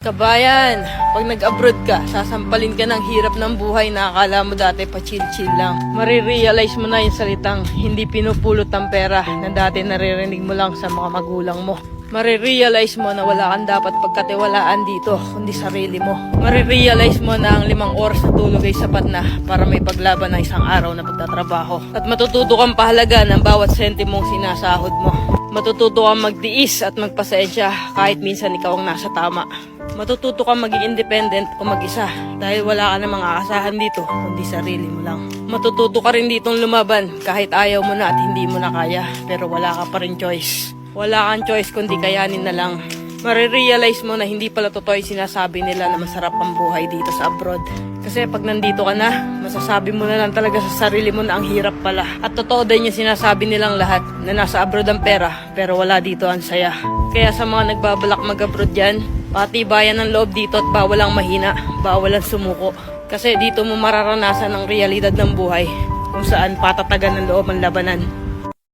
Kabayan, pag nag-abroad ka, sasampalin ka ng hirap ng buhay na akala mo dati pa chill-chill lang. Marirealize mo na yung salitang hindi pinupulot ang pera na dati naririnig mo lang sa mga magulang mo. Marirealize mo na wala kang dapat pagkatiwalaan dito, kundi sarili mo. Marirealize mo na ang 5 oras na tulog ay sapat na para may paglaban ng isang araw na pagtatrabaho. At matututo kang pahalaga ng bawat sentimong sinasahod mo. Matututo kang magtiis at magpasensya kahit minsan ikaw ang nasa tama. Matututo kang maging independent o mag-isa dahil wala ka namang aasahan dito kundi sarili mo lang. Matututo ka rin ditong lumaban kahit ayaw mo na at hindi mo na kaya pero wala ka pa rin choice. Wala kang choice kundi kayanin na lang. Marirealize mo na hindi pala totoo yung sinasabi nila na masarap ang buhay dito sa abroad. Kasi pag nandito ka na, masasabi mo na lang talaga sa sarili mo na ang hirap pala. At totoo din yung sinasabi nilang lahat na nasa abroad ang pera pero wala dito ang saya. Kaya sa mga nagbabalak mag-abroad dyan, patibayan ng loob dito at bawal ang mahina, bawal ang sumuko. Kasi dito mo mararanasan ang realidad ng buhay kung saan patatagan ng loob ang labanan.